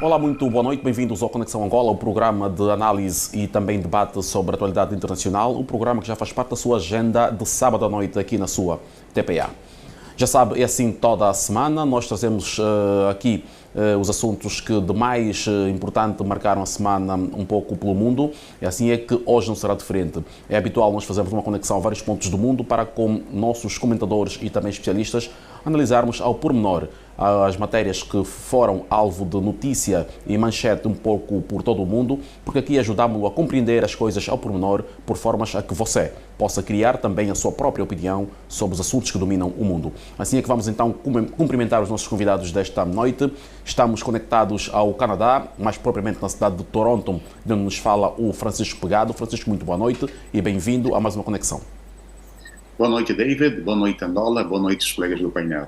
Olá, muito boa noite, bem-vindos ao Conexão Angola, o programa de análise e também debate sobre a atualidade internacional, o programa que já faz parte da sua agenda de sábado à noite aqui na sua TPA. Já sabe, é assim toda a semana, nós trazemos aqui os assuntos que de mais importante marcaram a semana um pouco pelo mundo, e assim é que hoje não será diferente. É habitual nós fazermos uma conexão a vários pontos do mundo para com nossos comentadores e também especialistas analisarmos ao pormenor as matérias que foram alvo de notícia e manchete um pouco por todo o mundo, porque aqui ajudamos-lo a compreender as coisas ao pormenor por formas a que você possa criar também a sua própria opinião sobre os assuntos que dominam o mundo. Assim é que vamos então cumprimentar os nossos convidados desta noite. Estamos conectados ao Canadá, mais propriamente na cidade de Toronto, de onde nos fala o Francisco Pegado. Francisco, muito boa noite e bem-vindo a mais uma conexão. Boa noite, David. Boa noite, Angola. Boa noite, os colegas do painel.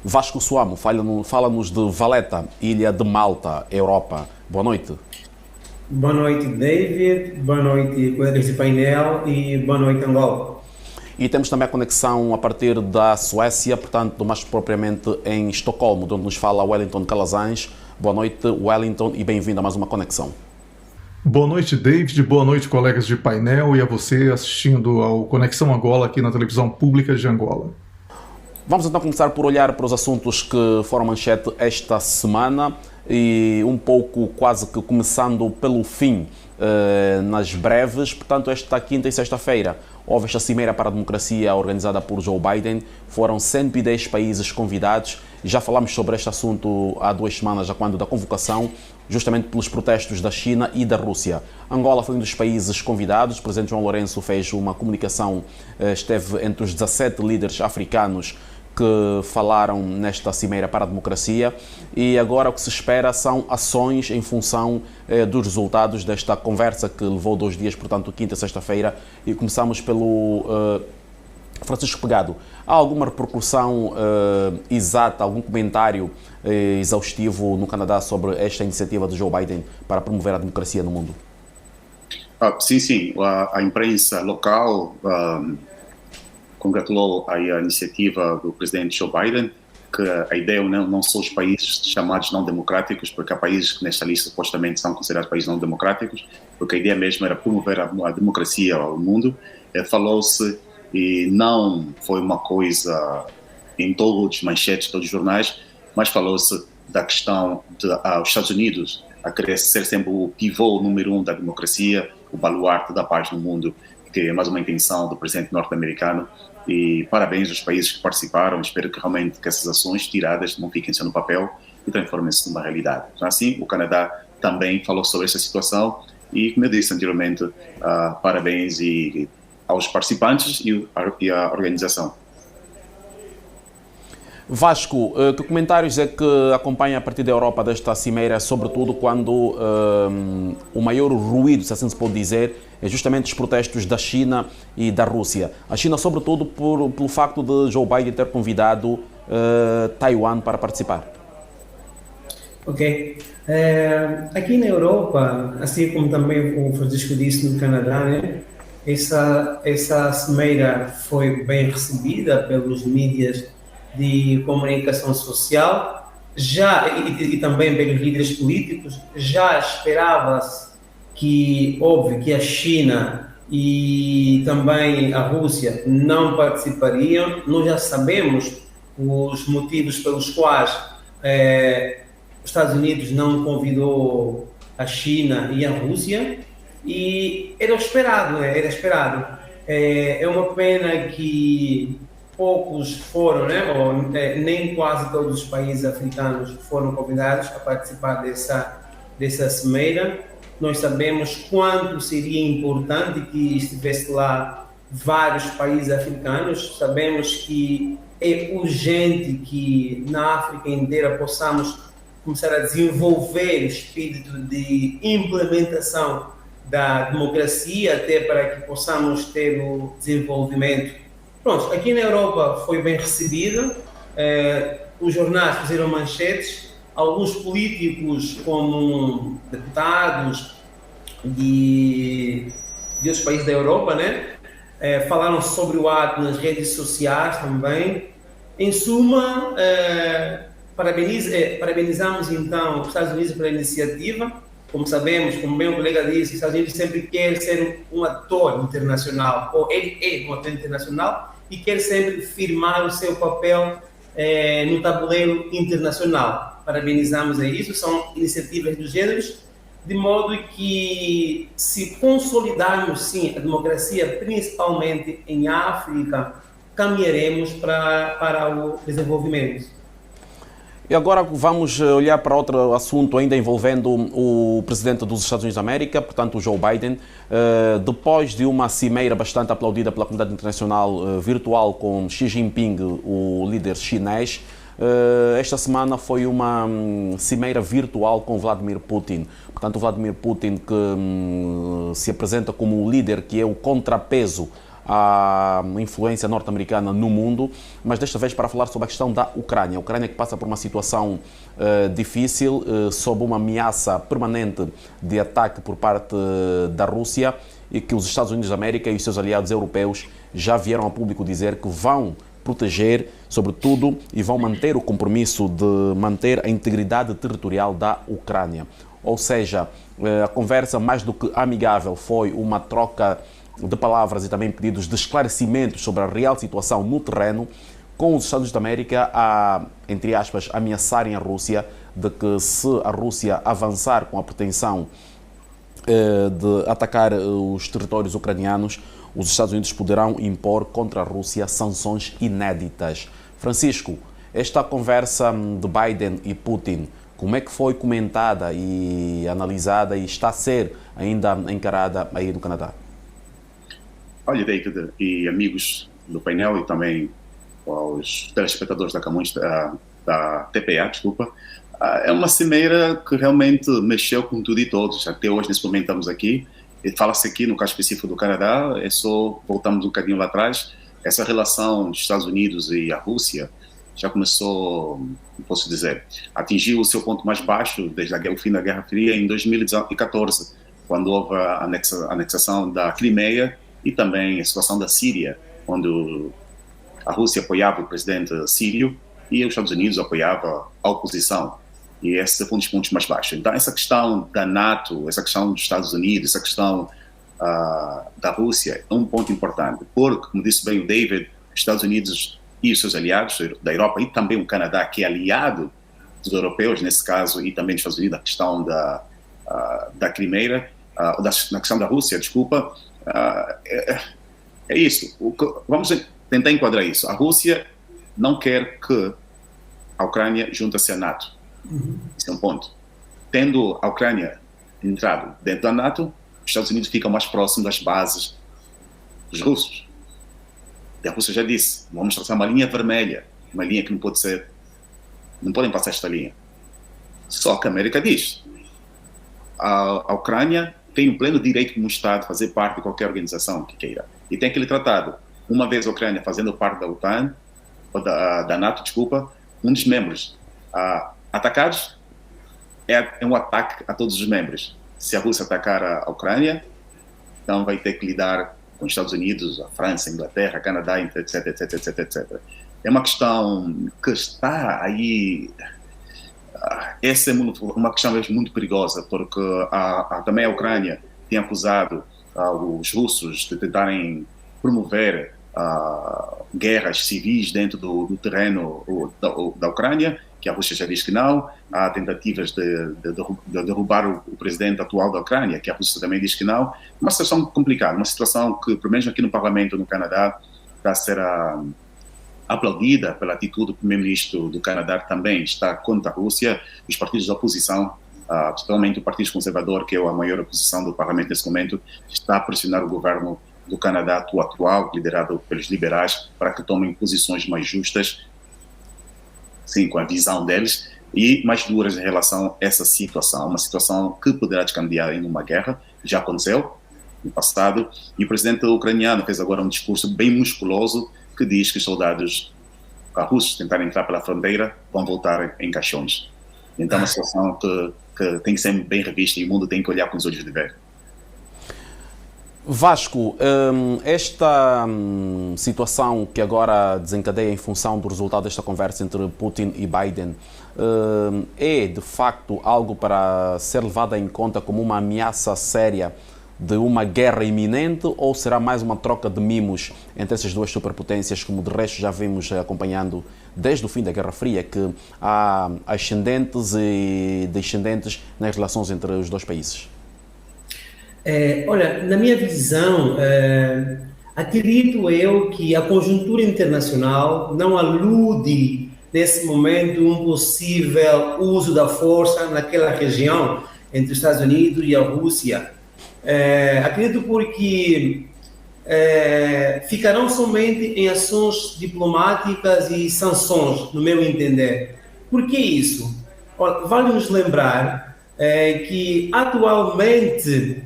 Vasco Suamo, fala-nos de Valletta, ilha de Malta, Europa. Boa noite. Boa noite, David. Boa noite, colegas de painel, e boa noite, Angola. E temos também a conexão a partir da Suécia, portanto, mais propriamente em Estocolmo, de onde nos fala Wellington Calazans. Boa noite, Wellington, e bem-vindo a mais uma conexão. Boa noite, David. Boa noite, colegas de painel, e a você assistindo ao Conexão Angola aqui na televisão pública de Angola. Vamos então começar por olhar para os assuntos que foram manchete esta semana e um pouco quase que começando pelo fim, nas breves. Portanto, esta quinta e sexta-feira houve esta Cimeira para a Democracia organizada por Joe Biden. Foram 110 países convidados e já falámos sobre este assunto há 2 semanas, já quando da convocação, justamente pelos protestos da China e da Rússia. Angola foi um dos países convidados. O presidente João Lourenço fez uma comunicação, esteve entre os 17 líderes africanos que falaram nesta Cimeira para a Democracia, e agora o que se espera são ações em função dos resultados desta conversa que levou 2 dias, portanto, quinta e sexta-feira, e começamos pelo Francisco Pegado. Há alguma repercussão exata, algum comentário exaustivo no Canadá sobre esta iniciativa de Joe Biden para promover a democracia no mundo? Sim. A imprensa local congratulou a iniciativa do presidente Joe Biden, que a ideia não são os países chamados não democráticos, porque há países que nesta lista supostamente são considerados países não democráticos, porque a ideia mesmo era promover a democracia ao mundo. Falou-se, e não foi uma coisa em todos os manchetes, todos os jornais, mas falou-se da questão de os Estados Unidos a querer ser sempre o pivô número 1 da democracia, o baluarte da paz no mundo, que é mais uma intenção do presidente norte-americano. E parabéns aos países que participaram. Espero que realmente que essas ações tiradas não fiquem só no papel e transformem-se numa realidade. Então, assim, o Canadá também falou sobre essa situação e, como eu disse anteriormente, parabéns aos participantes e à organização. Vasco, que comentários é que acompanha a partir da Europa desta cimeira, sobretudo quando o maior ruído, se assim se pode dizer, é justamente os protestos da China e da Rússia. A China, sobretudo, pelo facto de Joe Biden ter convidado Taiwan para participar. Ok. Aqui na Europa, assim como também o Francisco disse no Canadá, né, essa cimeira foi bem recebida pelos mídias de comunicação social, e também pelos líderes políticos. Já esperava-se que, óbvio, que a China e também a Rússia não participariam. Nós já sabemos os motivos pelos quais os Estados Unidos não convidou a China e a Rússia, e era esperado, né? Era esperado. É uma pena que poucos foram, né? Ou nem quase todos os países africanos foram convidados a participar dessa cimeira. Nós sabemos quanto seria importante que estivesse lá vários países africanos. Sabemos que é urgente que na África inteira possamos começar a desenvolver o espírito de implementação da democracia, até para que possamos ter o desenvolvimento. Pronto, aqui na Europa foi bem recebida, os jornais fizeram manchetes, alguns políticos, como deputados de outros países da Europa, né, falaram sobre o ato nas redes sociais também. Em suma, Parabenizamos então os Estados Unidos pela iniciativa. Como sabemos, como bem o colega disse, os Estados Unidos sempre quer ser um ator internacional, ou ele é um ator internacional e quer sempre firmar o seu papel no tabuleiro internacional. Parabenizamos a isso, são iniciativas do gênero, de modo que, se consolidarmos, sim, a democracia, principalmente em África, caminharemos para o desenvolvimento. E agora vamos olhar para outro assunto ainda envolvendo o presidente dos Estados Unidos da América, portanto o Joe Biden. Depois de uma cimeira bastante aplaudida pela comunidade internacional virtual com Xi Jinping, o líder chinês, esta semana foi uma cimeira virtual com Vladimir Putin. Portanto, Vladimir Putin, que se apresenta como o líder que é o contrapeso à influência norte-americana no mundo, mas desta vez para falar sobre a questão da Ucrânia. A Ucrânia que passa por uma situação difícil, sob uma ameaça permanente de ataque por parte da Rússia, e que os Estados Unidos da América e os seus aliados europeus já vieram a público dizer que vão proteger, sobretudo, e vão manter o compromisso de manter a integridade territorial da Ucrânia. Ou seja, a conversa mais do que amigável foi uma troca de palavras e também pedidos de esclarecimentos sobre a real situação no terreno, com os Estados Unidos da América a, entre aspas, ameaçarem a Rússia de que, se a Rússia avançar com a pretensão de atacar os territórios ucranianos, os Estados Unidos poderão impor contra a Rússia sanções inéditas. Francisco, esta conversa de Biden e Putin, como é que foi comentada e analisada e está a ser ainda encarada aí no Canadá? Olha, David e amigos do painel e também aos telespectadores da Camões, da TPA, desculpa, é uma cimeira que realmente mexeu com tudo e todos. Até hoje, nesse momento, estamos aqui. E fala-se aqui, no caso específico do Canadá, voltamos um bocadinho lá atrás, essa relação dos Estados Unidos e a Rússia já começou, posso dizer, atingiu o seu ponto mais baixo desde o fim da Guerra Fria em 2014, quando houve a anexação da Crimeia e também a situação da Síria, onde a Rússia apoiava o presidente sírio e os Estados Unidos apoiavam a oposição. E esse foi um dos pontos mais baixos. Então, essa questão da NATO, essa questão dos Estados Unidos, essa questão da Rússia é um ponto importante, porque, como disse bem o David, os Estados Unidos e os seus aliados da Europa e também o Canadá, que é aliado dos europeus, nesse caso, e também dos Estados Unidos, a questão da Crimeia, na questão da Rússia, desculpa, é isso. Vamos tentar enquadrar isso. A Rússia não quer que a Ucrânia junte-se à NATO. Esse é um ponto. Tendo a Ucrânia entrado dentro da NATO, os Estados Unidos ficam mais próximos das bases dos russos. E a Rússia já disse, vamos traçar uma linha vermelha, uma linha que não pode ser, não podem passar esta linha. Só que a América diz, a Ucrânia tem o pleno direito como Estado de fazer parte de qualquer organização que queira. E tem aquele tratado. Uma vez a Ucrânia fazendo parte da OTAN, ou da NATO, desculpa, um dos membros atacados é um ataque a todos os membros. Se a Rússia atacar a Ucrânia, então vai ter que lidar com os Estados Unidos, a França, a Inglaterra, a Canadá, etc, etc, etc, etc. É uma questão que está aí. Essa é uma questão mesmo muito perigosa, porque também a Ucrânia tem acusado os russos de tentarem promover guerras civis dentro do terreno da Ucrânia, que a Rússia já diz que não. Há tentativas de derrubar o presidente atual da Ucrânia, que a Rússia também diz que não. Uma situação complicada, uma situação que, pelo menos aqui no Parlamento, no Canadá, está a ser aplaudida pela atitude do primeiro-ministro do Canadá, que também está contra a Rússia. Os partidos da oposição, principalmente o Partido Conservador, que é a maior oposição do Parlamento nesse momento, está a pressionar o governo do Canadá atual, liderado pelos liberais, para que tomem posições mais justas, sim, com a visão deles, e mais duras em relação a essa situação, uma situação que poderá descambiar em uma guerra, já aconteceu no passado, e o presidente ucraniano fez agora um discurso bem musculoso que diz que os soldados russos tentarem entrar pela fronteira vão voltar em caixões. Então é uma situação que tem que ser bem revista e o mundo tem que olhar com os olhos de ver. Vasco, esta situação que agora desencadeia em função do resultado desta conversa entre Putin e Biden, é de facto algo para ser levado em conta como uma ameaça séria de uma guerra iminente, ou será mais uma troca de mimos entre essas duas superpotências, como de resto já vimos acompanhando desde o fim da Guerra Fria, que há ascendentes e descendentes nas relações entre os dois países? Olha, na minha visão, acredito eu que a conjuntura internacional não alude nesse momento um possível uso da força naquela região entre os Estados Unidos e a Rússia. Acredito porque ficarão somente em ações diplomáticas e sanções, no meu entender. Por que isso? Vale nos lembrar que atualmente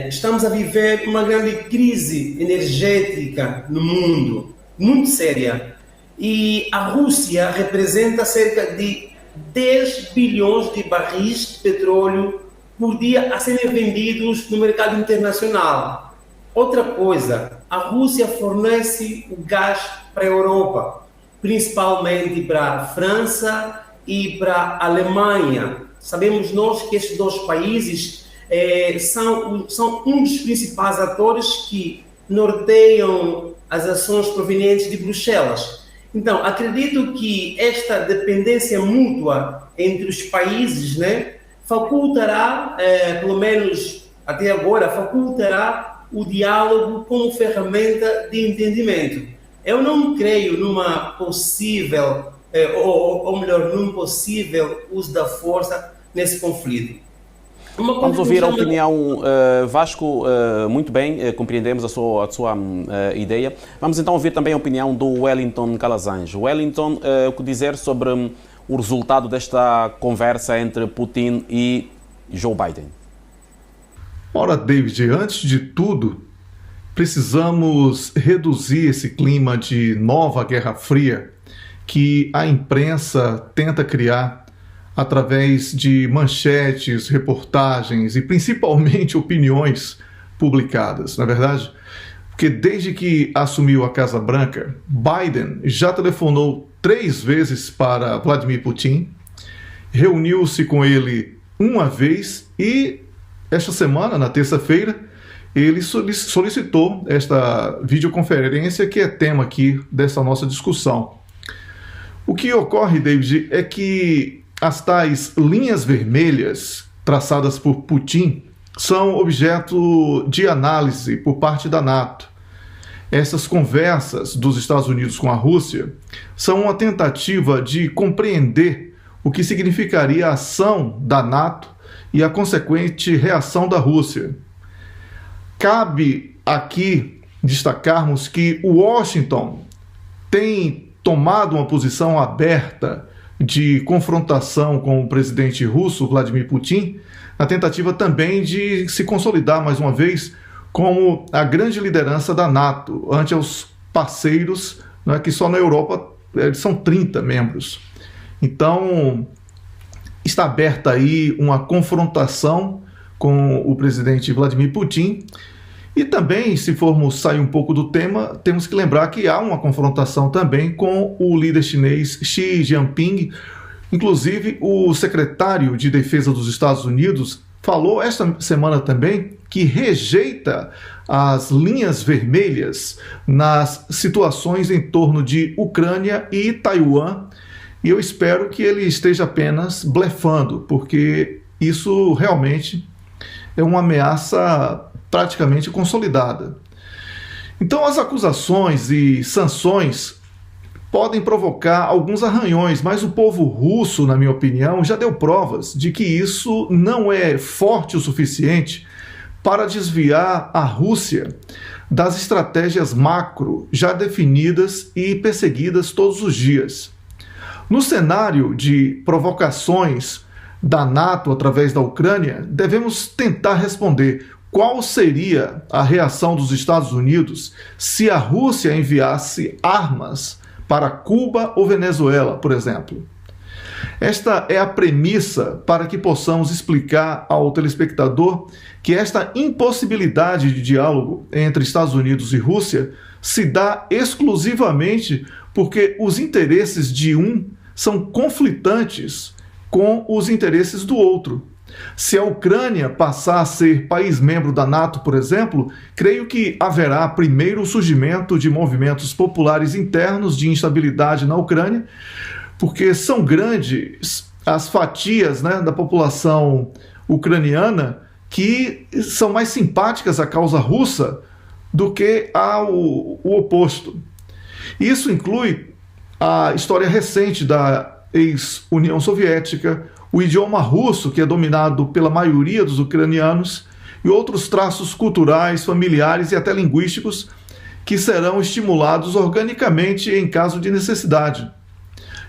estamos a viver uma grande crise energética no mundo, muito séria, e a Rússia representa cerca de 10 bilhões de barris de petróleo por dia a serem vendidos no mercado internacional. Outra coisa, a Rússia fornece o gás para a Europa, principalmente para a França e para a Alemanha. Sabemos nós que estes dois países são um dos principais atores que norteiam as ações provenientes de Bruxelas. Então, acredito que esta dependência mútua entre os países, facultará, pelo menos até agora, facultará o diálogo como ferramenta de entendimento. Eu não creio numa possível, num possível uso da força nesse conflito. Vamos ouvir a opinião, Vasco, muito bem, compreendemos a sua ideia. Vamos então ouvir também a opinião do Wellington Calazans. Wellington, o que dizer sobre o resultado desta conversa entre Putin e Joe Biden? Ora, David, antes de tudo, precisamos reduzir esse clima de nova Guerra Fria que a imprensa tenta criar através de manchetes, reportagens e principalmente opiniões publicadas, na verdade, porque desde que assumiu a Casa Branca, Biden já telefonou 3 vezes para Vladimir Putin, reuniu-se com ele uma vez e esta semana, na terça-feira, ele solicitou esta videoconferência que é tema aqui dessa nossa discussão. O que ocorre, David, é que as tais linhas vermelhas traçadas por Putin são objeto de análise por parte da NATO. Essas conversas dos Estados Unidos com a Rússia são uma tentativa de compreender o que significaria a ação da NATO e a consequente reação da Rússia. Cabe aqui destacarmos que Washington tem tomado uma posição aberta de confrontação com o presidente russo, Vladimir Putin, na tentativa também de se consolidar mais uma vez como a grande liderança da NATO, ante os parceiros, que só na Europa são 30 membros. Então, está aberta aí uma confrontação com o presidente Vladimir Putin. E também, se formos sair um pouco do tema, temos que lembrar que há uma confrontação também com o líder chinês Xi Jinping. Inclusive, o secretário de Defesa dos Estados Unidos falou esta semana também que rejeita as linhas vermelhas nas situações em torno de Ucrânia e Taiwan. E eu espero que ele esteja apenas blefando, porque isso realmente é uma ameaça praticamente consolidada. Então, as acusações e sanções podem provocar alguns arranhões, mas o povo russo, na minha opinião, já deu provas de que isso não é forte o suficiente para desviar a Rússia das estratégias macro já definidas e perseguidas todos os dias. No cenário de provocações da NATO através da Ucrânia, devemos tentar responder qual seria a reação dos Estados Unidos se a Rússia enviasse armas para Cuba ou Venezuela, por exemplo. Esta é a premissa para que possamos explicar ao telespectador que esta impossibilidade de diálogo entre Estados Unidos e Rússia se dá exclusivamente porque os interesses de um são conflitantes com os interesses do outro. Se a Ucrânia passar a ser país membro da NATO, por exemplo, creio que haverá primeiro o surgimento de movimentos populares internos de instabilidade na Ucrânia, porque são grandes as fatias, né, da população ucraniana que são mais simpáticas à causa russa do que o oposto. Isso inclui a história recente da ex-União Soviética, o idioma russo, que é dominado pela maioria dos ucranianos, e outros traços culturais, familiares e até linguísticos que serão estimulados organicamente em caso de necessidade.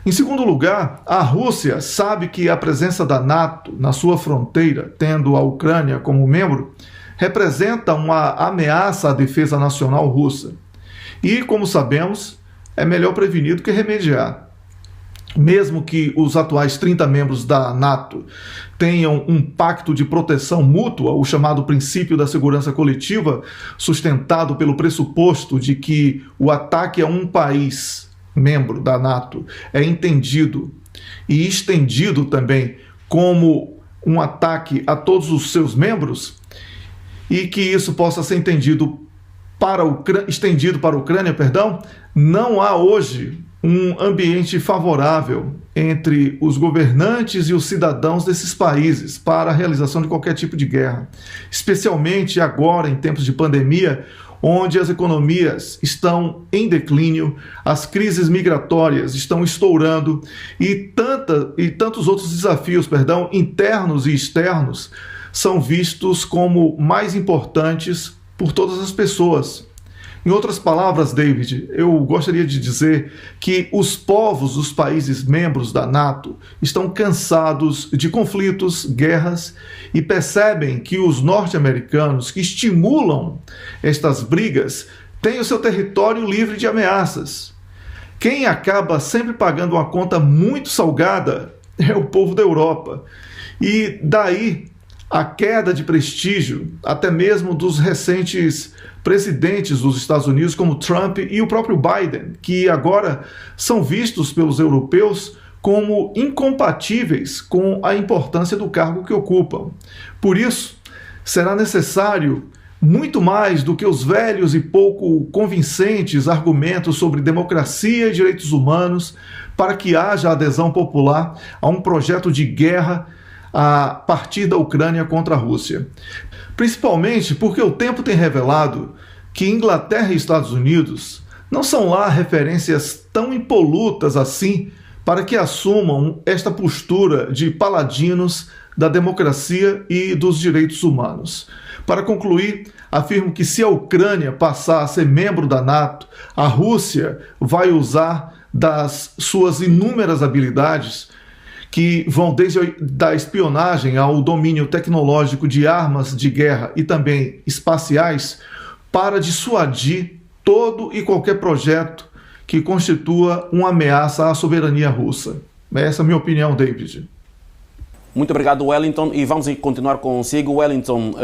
Em segundo lugar, a Rússia sabe que a presença da NATO na sua fronteira, tendo a Ucrânia como membro, representa uma ameaça à defesa nacional russa. E, como sabemos, é melhor prevenir do que remediar. Mesmo que os atuais 30 membros da NATO tenham um pacto de proteção mútua, o chamado princípio da segurança coletiva, sustentado pelo pressuposto de que o ataque a um país membro da NATO é entendido e estendido também como um ataque a todos os seus membros, e que isso possa ser estendido para a Ucrânia, não há hoje um ambiente favorável entre os governantes e os cidadãos desses países para a realização de qualquer tipo de guerra, especialmente agora em tempos de pandemia, onde as economias estão em declínio, as crises migratórias estão estourando e tantos outros desafios, internos e externos, são vistos como mais importantes por todas as pessoas. Em outras palavras, David, eu gostaria de dizer que os povos dos países membros da NATO estão cansados de conflitos, guerras, e percebem que os norte-americanos que estimulam estas brigas têm o seu território livre de ameaças. Quem acaba sempre pagando uma conta muito salgada é o povo da Europa. E daí a queda de prestígio, até mesmo dos recentes presidentes dos Estados Unidos, como Trump e o próprio Biden, que agora são vistos pelos europeus como incompatíveis com a importância do cargo que ocupam. Por isso, será necessário muito mais do que os velhos e pouco convincentes argumentos sobre democracia e direitos humanos para que haja adesão popular a um projeto de guerra a partir da Ucrânia contra a Rússia. Principalmente porque o tempo tem revelado que Inglaterra e Estados Unidos não são lá referências tão impolutas assim para que assumam esta postura de paladinos da democracia e dos direitos humanos. Para concluir, afirmo que se a Ucrânia passar a ser membro da NATO, a Rússia vai usar das suas inúmeras habilidades, que vão desde da espionagem ao domínio tecnológico de armas de guerra e também espaciais, para dissuadir todo e qualquer projeto que constitua uma ameaça à soberania russa. Essa é a minha opinião, David. Muito obrigado, Wellington, e vamos continuar consigo. Wellington,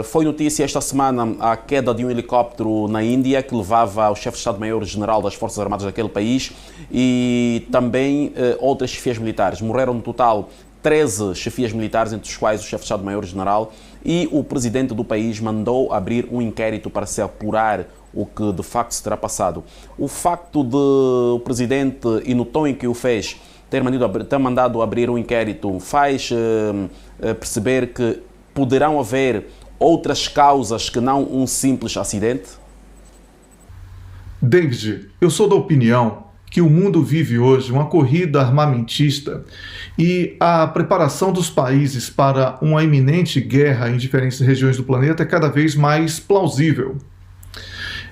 foi notícia esta semana a queda de um helicóptero na Índia que levava o chefe de Estado-Maior-General das Forças Armadas daquele país e também outras chefias militares. Morreram no total 13 chefias militares, entre os quais o chefe de Estado-Maior-General, e o presidente do país mandou abrir um inquérito para se apurar o que de facto se terá passado. O facto de o presidente, e no tom em que o fez, ter mandado abrir um inquérito faz perceber que poderão haver outras causas que não um simples acidente? David, eu sou da opinião que o mundo vive hoje uma corrida armamentista e a preparação dos países para uma iminente guerra em diferentes regiões do planeta é cada vez mais plausível.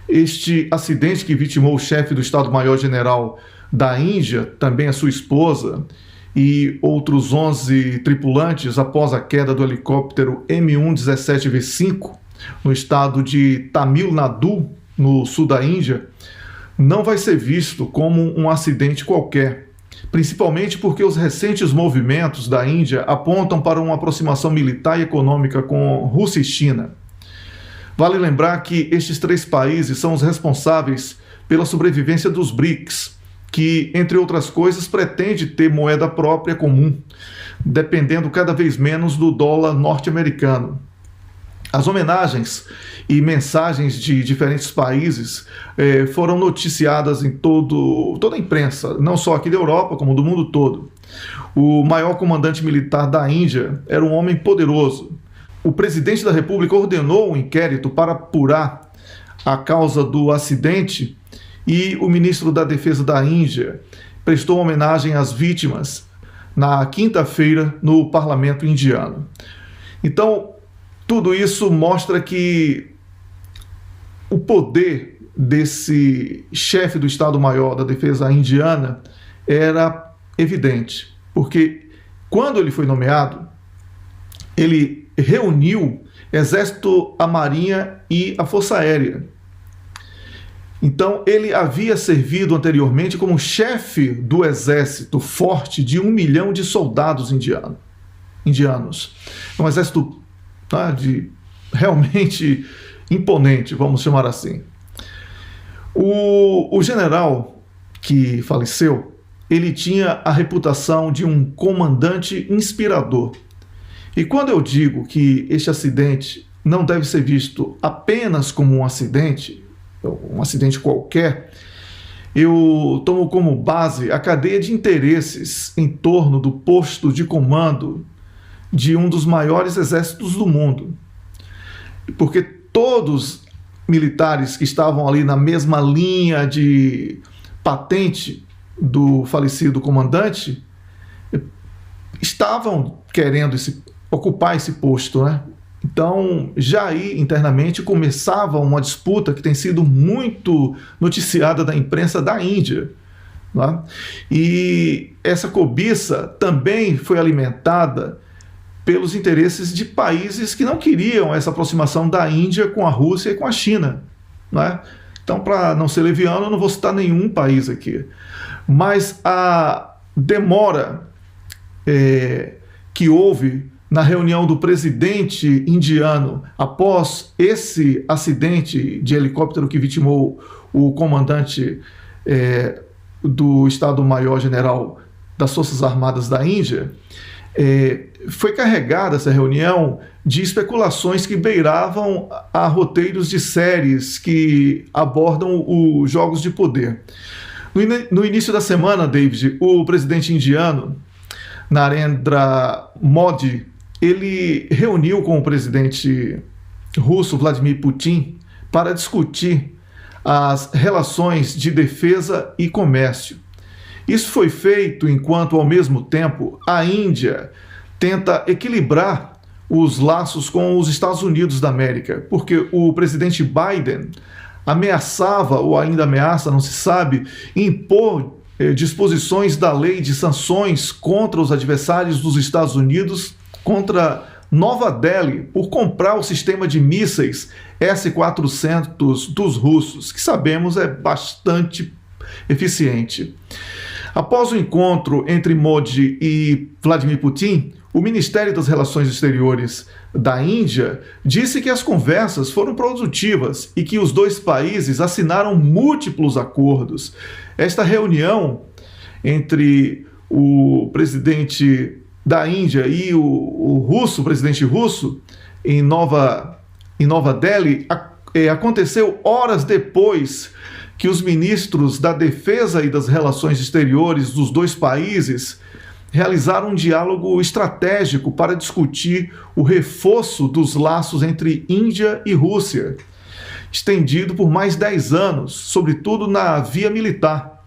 Este acidente que vitimou o chefe do Estado-Maior-General da Índia, também a sua esposa e outros 11 tripulantes após a queda do helicóptero Mi-17V5 no estado de Tamil Nadu, no sul da Índia, não vai ser visto como um acidente qualquer, principalmente porque os recentes movimentos da Índia apontam para uma aproximação militar e econômica com Rússia e China. Vale lembrar que estes três países são os responsáveis pela sobrevivência dos BRICS, que, entre outras coisas, pretende ter moeda própria comum, dependendo cada vez menos do dólar norte-americano. As homenagens e mensagens de diferentes países foram noticiadas em toda a imprensa, não só aqui da Europa, como do mundo todo. O maior comandante militar da Índia era um homem poderoso. O presidente da República ordenou um inquérito para apurar a causa do acidente e o ministro da Defesa da Índia prestou homenagem às vítimas na quinta-feira no parlamento indiano. Então, tudo isso mostra que o poder desse chefe do Estado-Maior da Defesa indiana era evidente, porque quando ele foi nomeado, ele reuniu Exército, a Marinha e a Força Aérea. Então, ele havia servido anteriormente como chefe do exército forte de 1 milhão de soldados indianos. É um exército realmente imponente, vamos chamar assim. O general que faleceu, ele tinha a reputação de um comandante inspirador. E quando eu digo que este acidente não deve ser visto apenas como um acidente qualquer, eu tomo como base a cadeia de interesses em torno do posto de comando de um dos maiores exércitos do mundo. Porque todos militares que estavam ali na mesma linha de patente do falecido comandante estavam querendo ocupar esse posto, né? Então, já aí, internamente, começava uma disputa que tem sido muito noticiada da imprensa da Índia. Né? E essa cobiça também foi alimentada pelos interesses de países que não queriam essa aproximação da Índia com a Rússia e com a China. Né? Então, para não ser leviano, eu não vou citar nenhum país aqui. Mas a demora que houve na reunião do presidente indiano após esse acidente de helicóptero que vitimou o comandante do Estado-Maior-General das Forças Armadas da Índia, foi carregada essa reunião de especulações que beiravam a roteiros de séries que abordam os jogos de poder. No início da semana, David, o presidente indiano, Narendra Modi, ele reuniu com o presidente russo, Vladimir Putin, para discutir as relações de defesa e comércio. Isso foi feito enquanto, ao mesmo tempo, a Índia tenta equilibrar os laços com os Estados Unidos da América, porque o presidente Biden ameaçava, ou ainda ameaça, não se sabe, impor disposições da lei de sanções contra os adversários dos Estados Unidos, contra Nova Delhi, por comprar o sistema de mísseis S-400 dos russos, que sabemos é bastante eficiente. Após o encontro entre Modi e Vladimir Putin, o Ministério das Relações Exteriores da Índia disse que as conversas foram produtivas e que os dois países assinaram múltiplos acordos. Esta reunião entre o presidente da Índia e o presidente russo, em Nova Delhi, aconteceu horas depois que os ministros da Defesa e das Relações Exteriores dos dois países realizaram um diálogo estratégico para discutir o reforço dos laços entre Índia e Rússia, estendido por mais 10 anos, sobretudo na via militar.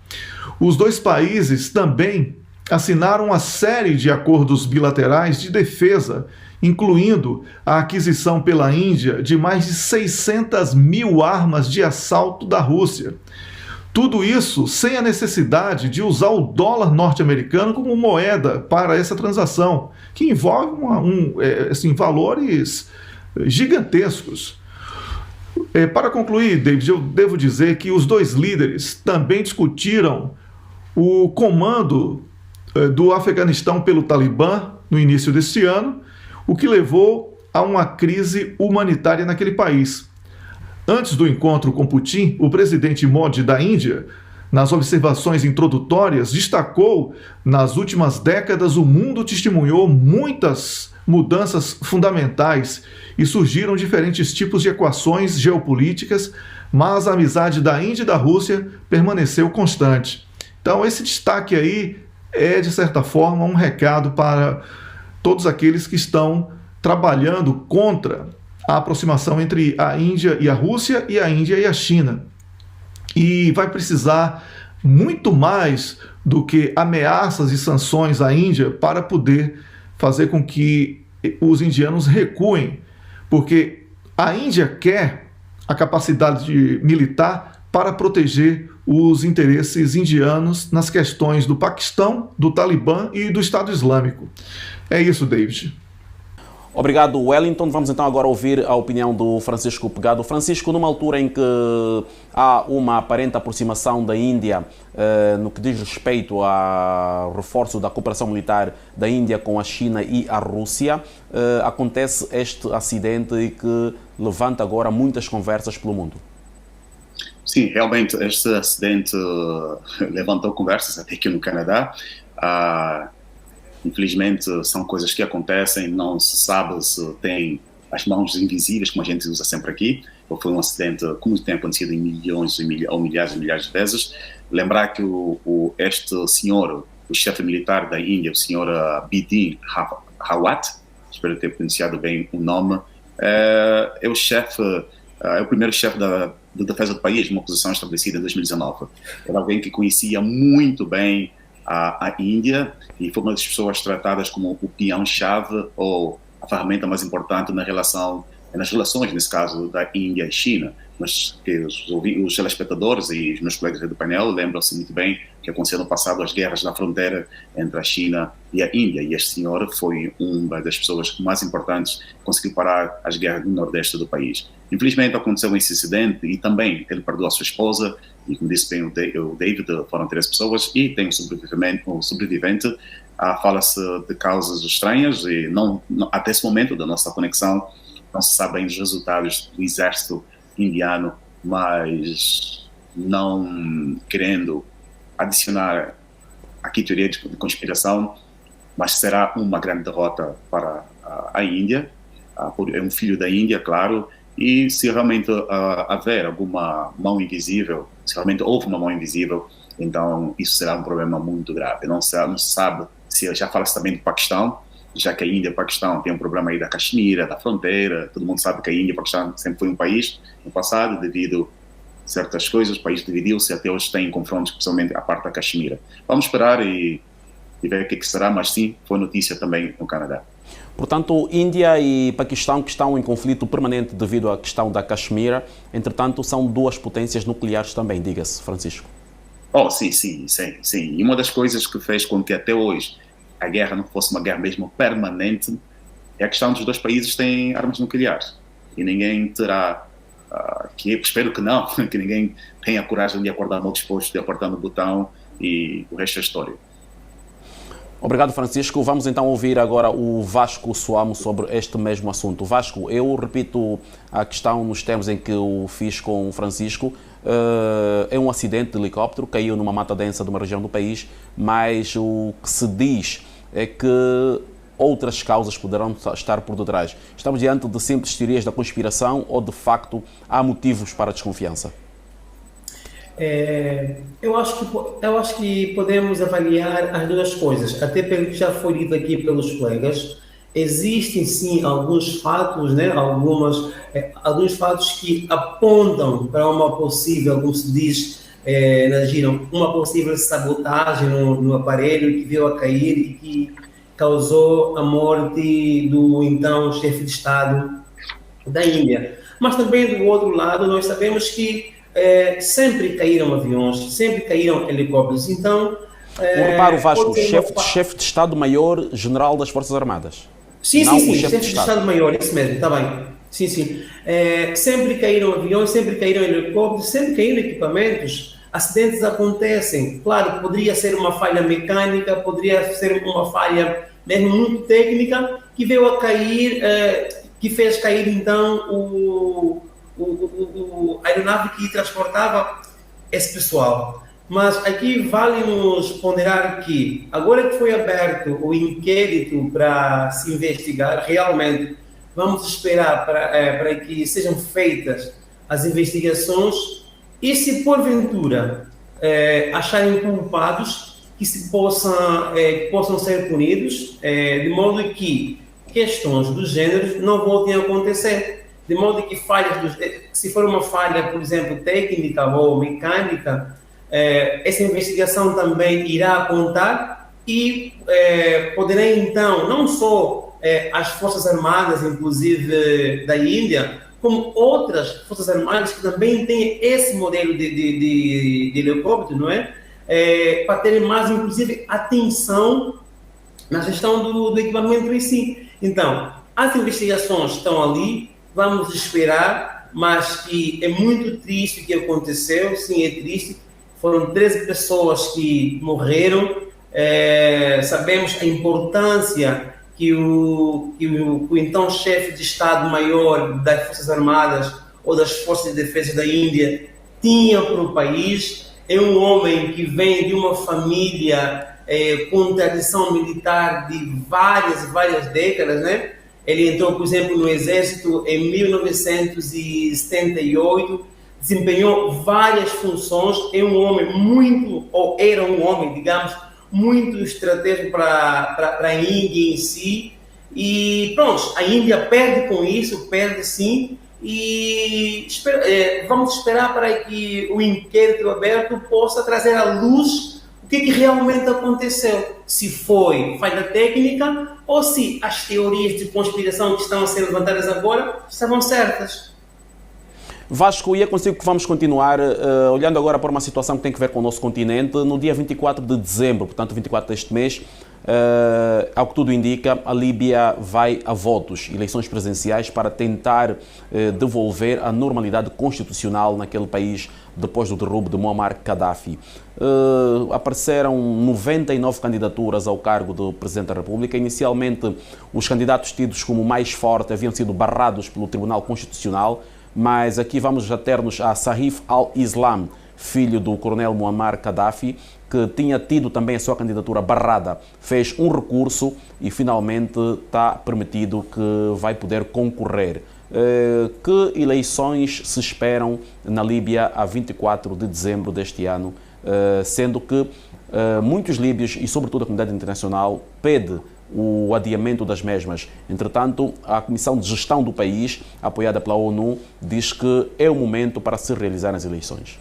Os dois países também assinaram uma série de acordos bilaterais de defesa, incluindo a aquisição pela Índia de mais de 600 mil armas de assalto da Rússia. Tudo isso sem a necessidade de usar o dólar norte-americano como moeda para essa transação, que envolve valores gigantescos. Para concluir, David, eu devo dizer que os dois líderes também discutiram o comando do Afeganistão pelo Talibã no início deste ano, o que levou a uma crise humanitária naquele país. Antes do encontro com Putin, o presidente Modi da Índia, nas observações introdutórias, destacou: nas últimas décadas o mundo testemunhou muitas mudanças fundamentais e surgiram diferentes tipos de equações geopolíticas, mas a amizade da Índia e da Rússia permaneceu constante. Então esse destaque aí é, de certa forma, um recado para todos aqueles que estão trabalhando contra a aproximação entre a Índia e a Rússia e a Índia e a China. E vai precisar muito mais do que ameaças e sanções à Índia para poder fazer com que os indianos recuem, porque a Índia quer a capacidade militar para proteger os interesses indianos nas questões do Paquistão, do Talibã e do Estado Islâmico. É isso, David. Obrigado, Wellington. Vamos então agora ouvir a opinião do Francisco Pegado. Francisco, numa altura em que há uma aparente aproximação da Índia no que diz respeito ao reforço da cooperação militar da Índia com a China e a Rússia, acontece este acidente que levanta agora muitas conversas pelo mundo. Sim, realmente este acidente levantou conversas até aqui no Canadá. Infelizmente são coisas que acontecem, não se sabe se tem as mãos invisíveis, como a gente usa sempre aqui, ou foi um acidente como tem acontecido em milhões ou milhares e milhares de vezes. Lembrar que este senhor, o chefe militar da Índia, o senhor Bipin Rawat, espero ter pronunciado bem o nome, é o primeiro chefe de defesa do país, uma posição estabelecida em 2019. Era alguém que conhecia muito bem a Índia e foi uma das pessoas tratadas como o peão-chave ou a ferramenta mais importante nas relações, nesse caso, da Índia e China. Mas que os telespectadores e os meus colegas do painel lembram-se muito bem que aconteceu no passado as guerras na fronteira entre a China e a Índia, e este senhor foi uma das pessoas mais importantes que conseguiu parar as guerras no nordeste do país. Infelizmente aconteceu esse incidente e também ele perdeu a sua esposa, e como disse bem o David, foram 3 pessoas e tem um sobrevivente. Fala-se de causas estranhas e até esse momento da nossa conexão não se sabem os resultados do exército indiano, mas não querendo adicionar aqui teoria de conspiração, mas será uma grande derrota para a Índia. É um filho da Índia, claro, e se realmente haver alguma mão invisível, se realmente houve uma mão invisível, então isso será um problema muito grave. Não se sabe se já fala-se também do Paquistão, já que a Índia e o Paquistão têm um problema aí da Caxemira, da fronteira. Todo mundo sabe que a Índia e o Paquistão sempre foi um país no passado, devido a certas coisas, o país dividiu-se, até hoje tem confrontos, especialmente a parte da Caxemira. Vamos esperar e ver o que será, mas sim, foi notícia também no Canadá. Portanto, Índia e Paquistão que estão em conflito permanente devido à questão da Caxemira, entretanto, são 2 potências nucleares também, diga-se, Francisco. Sim. E uma das coisas que fez com que até hoje a guerra não fosse uma guerra mesmo permanente é a questão dos 2 países têm armas nucleares. E ninguém terá, espero que não, que ninguém tenha a coragem de acordar mal disposto, de apertar no botão e o resto é história. Obrigado, Francisco. Vamos então ouvir agora o Vasco Soamo sobre este mesmo assunto. Vasco, eu repito a questão nos termos em que o fiz com o Francisco. É um acidente de helicóptero, caiu numa mata densa de uma região do país, mas o que se diz é que outras causas poderão estar por detrás. Estamos diante de simples teorias da conspiração ou, de facto, há motivos para a desconfiança? Eu acho que podemos avaliar as 2 coisas, até pelo que já foi dito aqui pelos colegas. Existem sim alguns fatos, né? Alguns fatos que apontam para uma possível, como se diz na gíria, uma possível sabotagem no aparelho que veio a cair e que causou a morte do então chefe de Estado da Índia. Mas também do outro lado nós sabemos que sempre caíram aviões, sempre caíram helicópteros. Então, reparo, Vasco, chefe de Estado-Maior General das Forças Armadas. Sim, chefe de Estado-Maior, isso mesmo, está bem. Sim. Sempre caíram aviões, sempre caíram helicópteros, sempre caíram equipamentos. Acidentes acontecem. Claro, poderia ser uma falha mecânica, poderia ser uma falha mesmo muito técnica que veio a cair, que fez cair então a aeronave que transportava esse pessoal. Mas aqui vale-nos ponderar que, agora que foi aberto o inquérito para se investigar, realmente vamos esperar para que sejam feitas as investigações e, se porventura acharem culpados, que possam ser punidos, de modo que questões do gênero não voltem a acontecer. De modo que se for uma falha, por exemplo, técnica ou mecânica, essa investigação também irá apontar e poderá então, não só as Forças Armadas, inclusive da Índia, como outras Forças Armadas que também têm esse modelo de helicóptero, não é? Para terem mais, inclusive, atenção na gestão do equipamento em si. Então, as investigações estão ali, vamos esperar, mas que é muito triste o que aconteceu, sim, é triste. Foram 13 pessoas que morreram. Sabemos a importância que o então chefe de Estado-Maior das Forças Armadas ou das Forças de Defesa da Índia tinha para o país. É um homem que vem de uma família com tradição militar de várias décadas, né? Ele entrou, por exemplo, no Exército em 1978, desempenhou várias funções, era um homem, digamos, muito estratégico para a Índia em si, e pronto, a Índia perde com isso, perde sim, e vamos esperar para que o inquérito aberto possa trazer à luz o que realmente aconteceu, se foi falha técnica ou se as teorias de conspiração que estão a ser levantadas agora estavam certas. Vasco, e é consigo que vamos continuar, olhando agora para uma situação que tem a ver com o nosso continente. No dia 24 de dezembro, portanto 24 deste mês, ao que tudo indica, a Líbia vai a votos, eleições presidenciais, para tentar devolver a normalidade constitucional naquele país depois do derrubo de Muammar Gaddafi. Apareceram 99 candidaturas ao cargo de Presidente da República. Inicialmente, os candidatos tidos como mais fortes haviam sido barrados pelo Tribunal Constitucional, mas aqui vamos ater-nos a Saif al-Islam, filho do coronel Muammar Gaddafi, que tinha tido também a sua candidatura barrada, fez um recurso e finalmente está permitido que vai poder concorrer. Que eleições se esperam na Líbia a 24 de dezembro deste ano, sendo que muitos líbios e sobretudo a comunidade internacional pede o adiamento das mesmas. Entretanto, a Comissão de Gestão do país, apoiada pela ONU, diz que é o momento para se realizar as eleições.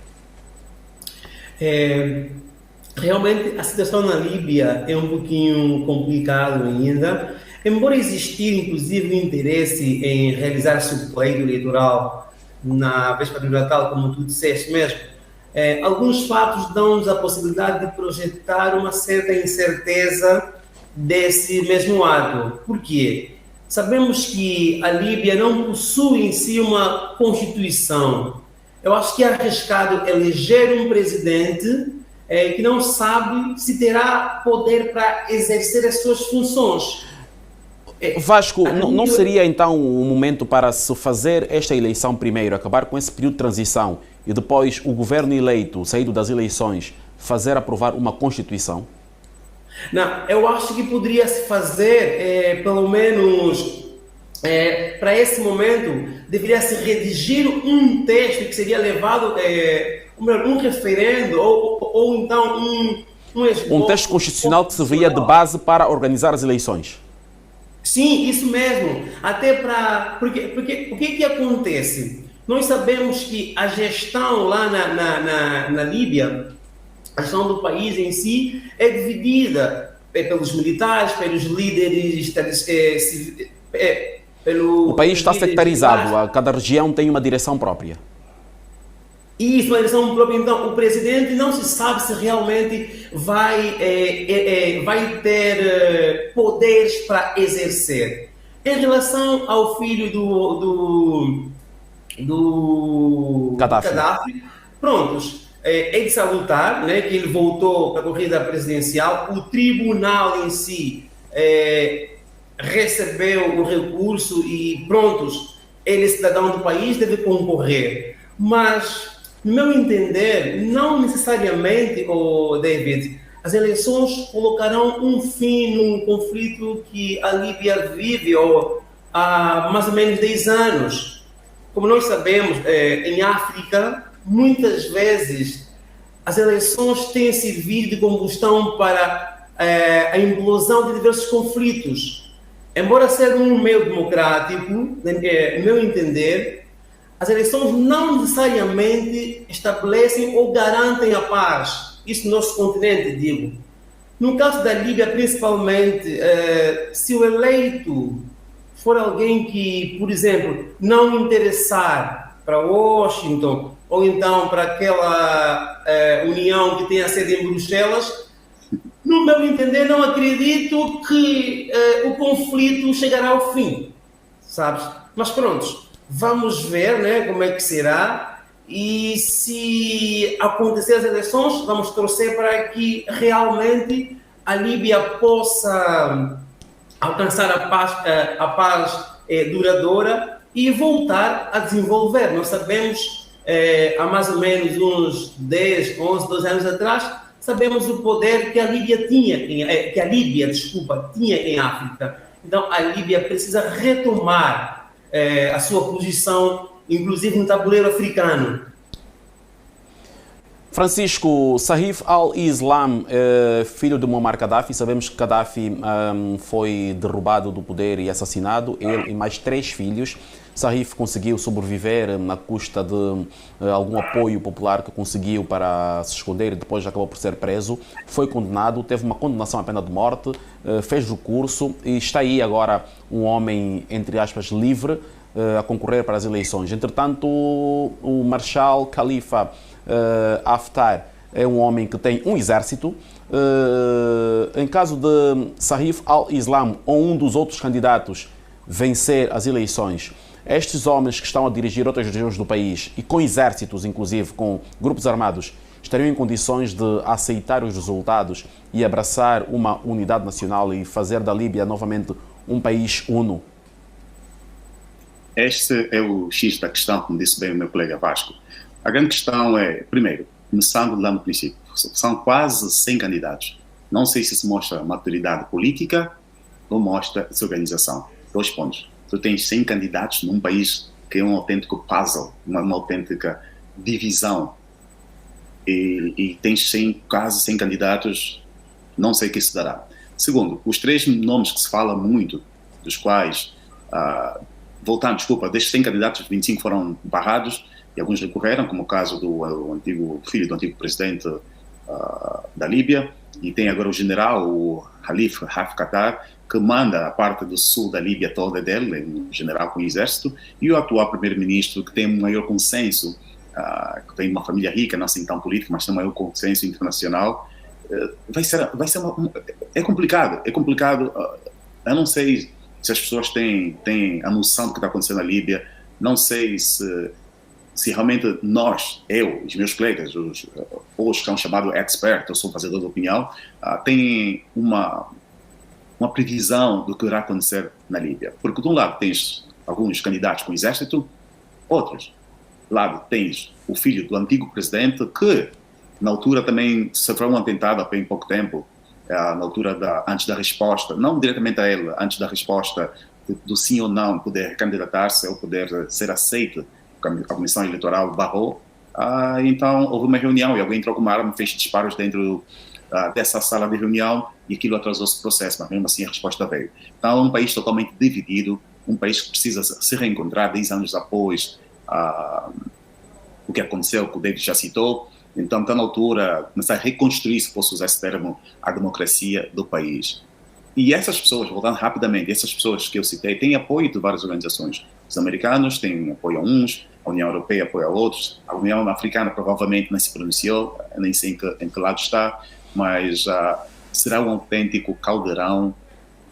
Realmente, a situação na Líbia é um pouquinho complicada ainda, embora existir, inclusive, o interesse em realizar-se o pleito eleitoral na véspera do Natal, como tu disseste mesmo. Alguns fatos dão-nos a possibilidade de projetar uma certa incerteza desse mesmo ato. Por quê? Sabemos que a Líbia não possui em si uma constituição. Eu acho que é arriscado eleger um presidente que não sabe se terá poder para exercer as suas funções. Vasco, não seria então o momento para se fazer esta eleição primeiro, acabar com esse período de transição e depois o governo eleito, saído das eleições, fazer aprovar uma Constituição? Não, eu acho que poderia-se fazer, pelo menos, para esse momento, deveria-se redigir um texto que seria levado, um referendo, ou então um texto constitucional que serviria de base para organizar as eleições. Sim, isso mesmo. Até para... Porque o que acontece? Nós sabemos que a gestão lá na Líbia, a gestão do país em si, é dividida pelos militares, pelos líderes o país está sectarizado, cada região tem uma direção própria. Isso, uma direção própria. Então, o presidente não se sabe se realmente vai ter poderes para exercer. Em relação ao filho do Gaddafi, prontos, é de salutar, né, que ele voltou para a corrida presidencial. O tribunal em si recebeu o recurso e prontos, ele é cidadão do país, deve concorrer. Mas No meu entender, não necessariamente, David, as eleições colocarão um fim num conflito que a Líbia vive há mais ou menos 10 anos. Como nós sabemos, em África, muitas vezes as eleições têm servido de combustão para a implosão de diversos conflitos. Embora seja um meio democrático, no meu entender, as eleições não necessariamente estabelecem ou garantem a paz. Isso no nosso continente, digo. No caso da Líbia, principalmente, se o eleito for alguém que, por exemplo, não interessar para Washington ou então para aquela união que tem a sede em Bruxelas, no meu entender, não acredito que o conflito chegará ao fim, sabes? Mas pronto, vamos ver, né, como é que será, e se acontecer as eleições, vamos torcer para que realmente a Líbia possa alcançar a paz duradoura e voltar a desenvolver. Nós sabemos, há mais ou menos uns 10, 11, 12 anos atrás, sabemos o poder que a Líbia tinha, tinha em África. Então, a Líbia precisa retomar a sua posição, inclusive no tabuleiro africano. Francisco, Saif al-Islam, filho de Muammar Gaddafi, sabemos que Gaddafi foi derrubado do poder e assassinado, ele e mais 3 filhos. Saif conseguiu sobreviver na custa de algum apoio popular que conseguiu para se esconder e depois acabou por ser preso. Foi condenado, teve uma condenação à pena de morte, fez recurso e está aí agora um homem, entre aspas, livre a concorrer para as eleições. Entretanto, o Marshal Khalifa Haftar é um homem que tem um exército. Em caso de Saif al-Islam ou um dos outros candidatos vencer as eleições, estes homens que estão a dirigir outras regiões do país e com exércitos, inclusive com grupos armados, estariam em condições de aceitar os resultados e abraçar uma unidade nacional e fazer da Líbia novamente um país uno? Este é o X da questão, como disse bem o meu colega Vasco. A grande questão é, primeiro, começando lá no princípio, são quase 100 candidatos. Não sei se isso mostra maturidade política ou mostra desorganização. 2 pontos. Tu tens 100 candidatos num país que é um autêntico puzzle, uma autêntica divisão. E tens quase 100 candidatos, não sei o que isso dará. Segundo, os 3 nomes que se fala muito, dos quais, desses 100 candidatos, 25 foram barrados e alguns recorreram, como o caso do filho do antigo presidente da Líbia, e tem agora o general, o Khalifa Haftar, que manda a parte do sul da Líbia toda dele, um general com exército, e o atual primeiro-ministro, que tem um maior consenso, que tem uma família rica, não assim tão política, mas tem um maior consenso internacional. É complicado. Eu não sei se as pessoas têm a noção do que está acontecendo na Líbia, não sei se realmente nós, eu, os meus colegas, os que são chamados experts, eu sou fazedor de opinião, têm uma previsão do que irá acontecer na Líbia. Porque de um lado tens alguns candidatos com exército, outros lado tens o filho do antigo presidente, que na altura também sofreu um atentado há bem pouco tempo, na altura antes da resposta, não diretamente a ele, antes da resposta do sim ou não poder candidatar-se ou poder ser aceito, a comissão eleitoral barrou. Então houve uma reunião e alguém entrou com uma arma, fez disparos dentro dessa sala de reunião e aquilo atrasou-se o processo, mas mesmo assim a resposta veio. Então é um país totalmente dividido, um país que precisa se reencontrar 10 anos após o que aconteceu, que o David já citou. Então está na altura de começar a reconstruir, se posso usar esse termo, a democracia do país. E essas pessoas, voltando rapidamente, essas pessoas que eu citei, têm apoio de várias organizações. Os americanos têm apoio a uns, a União Europeia apoia a outros, a União Africana provavelmente não se pronunciou, nem sei em que lado está, mas será um autêntico caldeirão,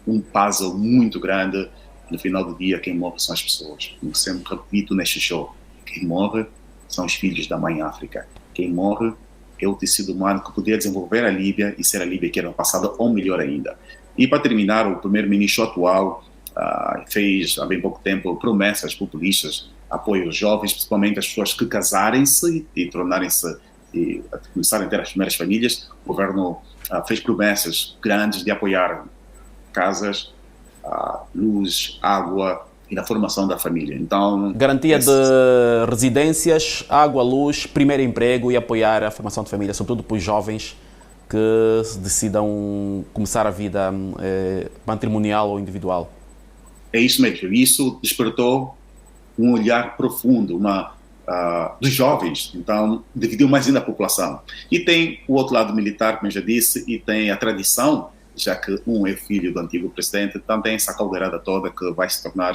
um puzzle muito grande. No final do dia, quem morre são as pessoas. Como sempre repito neste show, quem morre são os filhos da mãe África. Quem morre é o tecido humano que poderia desenvolver a Líbia e ser a Líbia que era passada, ou melhor ainda. E para terminar, o primeiro-ministro atual fez há bem pouco tempo promessas populistas apoio aos jovens, principalmente as pessoas que casarem-se e tornarem-se e começarem a ter as primeiras famílias. O governo fez promessas grandes de apoiar casas, luz, água e na formação da família. Então, garantia de residências, água, luz, primeiro emprego e apoiar a formação de família, sobretudo para os jovens que decidam começar a vida matrimonial ou individual. É isso mesmo. Isso despertou um olhar profundo dos jovens, então dividiu mais ainda a população. E tem o outro lado militar, como eu já disse, e tem a tradição, já que um é filho do antigo presidente, então tem essa caldeirada toda que vai se tornar,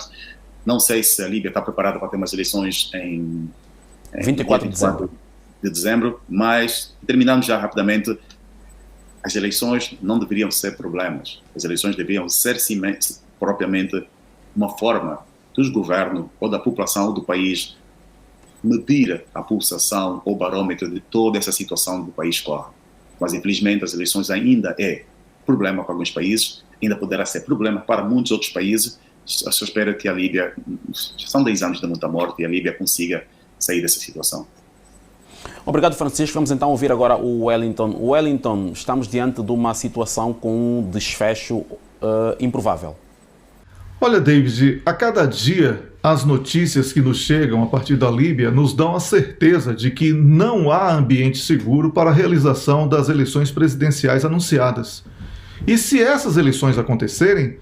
não sei se a Líbia está preparada para ter umas eleições em 24 de dezembro, mas terminando já rapidamente, as eleições não deveriam ser problemas, as eleições deveriam ser propriamente uma forma dos governos ou da população do país medir a pulsação ou barômetro de toda essa situação do país corre. Mas, infelizmente, as eleições ainda é problema para alguns países, ainda poderá ser problema para muitos outros países. Eu só espero que a Líbia, são 10 anos de muita morte, e a Líbia consiga sair dessa situação. Obrigado, Francisco. Vamos então ouvir agora o Wellington. Wellington, estamos diante de uma situação com um desfecho improvável. Olha, David, a cada dia as notícias que nos chegam a partir da Líbia nos dão a certeza de que não há ambiente seguro para a realização das eleições presidenciais anunciadas. E se essas eleições acontecerem,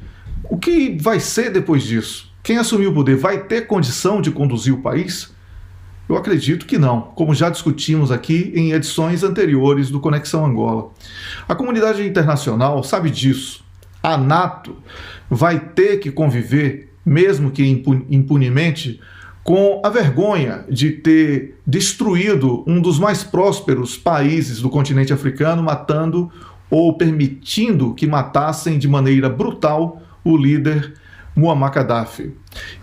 o que vai ser depois disso? Quem assumir o poder vai ter condição de conduzir o país? Eu acredito que não, como já discutimos aqui em edições anteriores do Conexão Angola. A comunidade internacional sabe disso. A NATO vai ter que conviver, mesmo que impunemente, com a vergonha de ter destruído um dos mais prósperos países do continente africano, matando ou permitindo que matassem de maneira brutal o líder Muammar Gaddafi.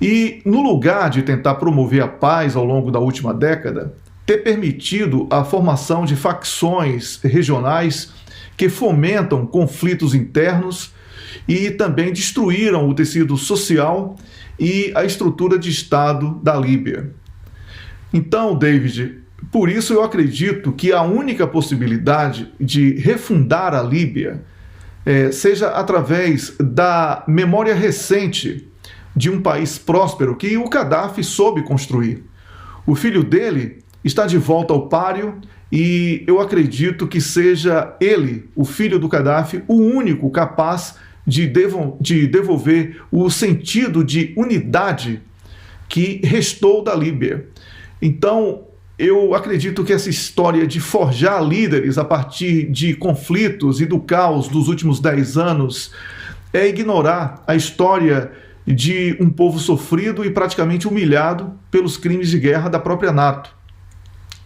E, no lugar de tentar promover a paz ao longo da última década, ter permitido a formação de facções regionais que fomentam conflitos internos e também destruíram o tecido social e a estrutura de Estado da Líbia. Então, David, por isso eu acredito que a única possibilidade de refundar a Líbia seja através da memória recente de um país próspero que o Gaddafi soube construir. O filho dele está de volta ao páreo e eu acredito que seja ele, o filho do Gaddafi, o único capaz de devolver o sentido de unidade que restou da Líbia. Então, eu acredito que essa história de forjar líderes a partir de conflitos e do caos dos últimos 10 anos é ignorar a história de um povo sofrido e praticamente humilhado pelos crimes de guerra da própria NATO.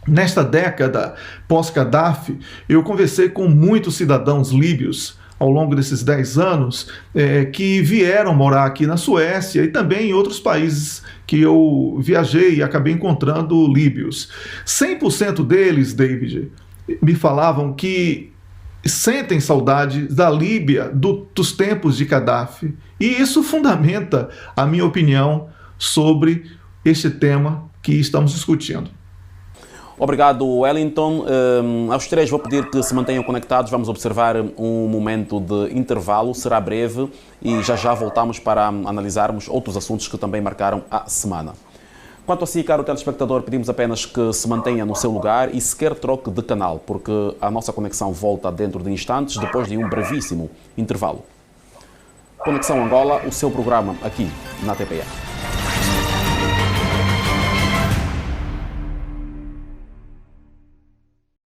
Nesta década pós-Gaddafi, eu conversei com muitos cidadãos líbios ao longo desses 10 anos, que vieram morar aqui na Suécia e também em outros países que eu viajei e acabei encontrando líbios. 100% deles, David, me falavam que sentem saudade da Líbia dos tempos de Gaddafi. E isso fundamenta a minha opinião sobre este tema que estamos discutindo. Obrigado, Wellington. Aos três vou pedir que se mantenham conectados. Vamos observar um momento de intervalo, será breve e já voltamos para analisarmos outros assuntos que também marcaram a semana. Quanto a si, caro telespectador, pedimos apenas que se mantenha no seu lugar e sequer troque de canal, porque a nossa conexão volta dentro de instantes, depois de um brevíssimo intervalo. Conexão Angola, o seu programa aqui na TPA.